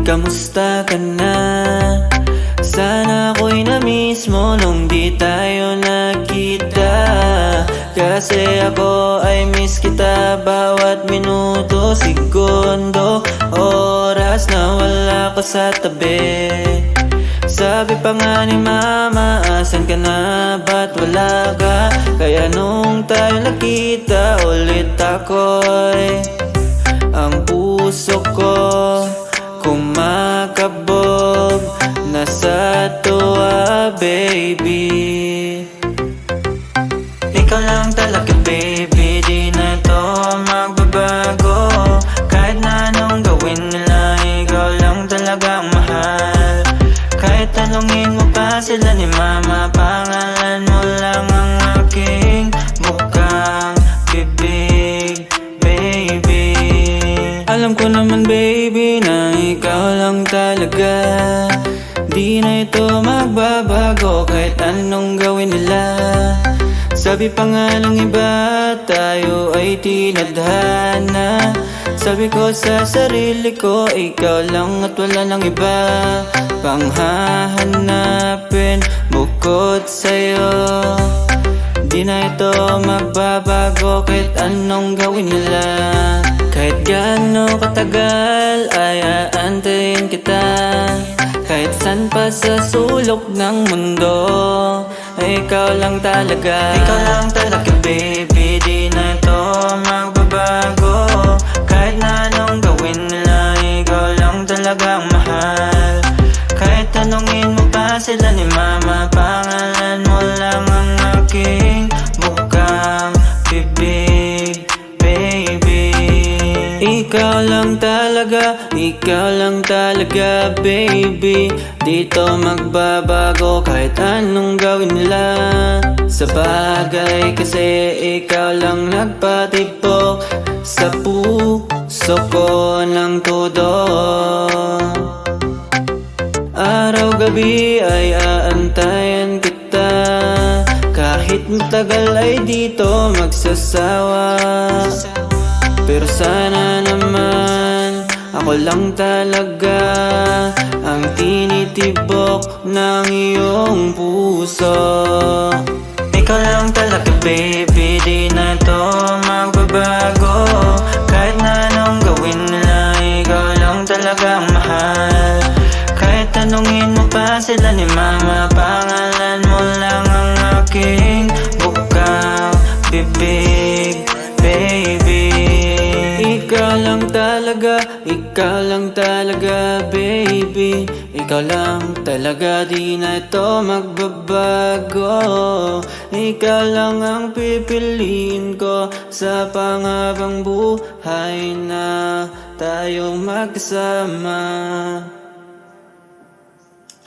kamusta ka na? Sana ako'y na-miss mo nung di tayo nagkita. Kasi ako ay miss kita bawat minuto, segundo, oras na wala ka sa tabi. Sabi pa nga ni mama, asan ka na, ba't wala ka? Kaya nung tayo nakita ulit ako'y ang puso ko kumakabog, nasa tuwa baby. Ikaw lang talaga baby, di na to magbabago. Kahit na anong gawin nila, ikaw lang talagang mahal. Kahit tanungin mo pa sila ni mama, pangalan mo lang ang aking bukang bibig baby. Alam ko naman baby na ikaw lang talaga, di na ito magbabago kahit anong gawin nila. Sabi pa nga ng iba, tayo ay tinadhana. Sabi ko sa sarili ko, ikaw lang at wala nang iba pang hahanapin bukod sa'yo. Di na ito magbabago kahit anong gawin nila. Kahit gaano katagal ay aantayin kita. Kahit san pa sa sulok ng mundo, ikaw lang talaga. Ikaw lang talaga baby, di na ito magbabago. Kahit na anong gawin nila, ikaw lang talagang mahal. Kahit tanungin mo pa sila ni mama, pangalan mo lang ang aking bukang bibig baby. Ikaw lang talaga, ikaw lang talaga baby. Dito magbabago kahit anong gawin nila. Sa bagay kasi ikaw lang nagpatibok sa puso ko ng todo. Araw-gabi ay aantayan kita. Kahit matagal ay dito magsasawa. Pero sana naman ako lang talaga ang tinitibok ng iyong puso. Ikaw lang talaga baby, di na to magbabago. Kahit na anong gawin nila, ikaw lang talagang mahal. Kahit tanungin mo pa sila ni mama, pangalan mo lang ang aking bukang bibig baby. Ikaw lang talaga, ikaw lang talaga baby. Ikaw lang talaga, di na ito magbabago. Ikaw lang ang pipiliin ko sa panghabang buhay na tayong magkasama.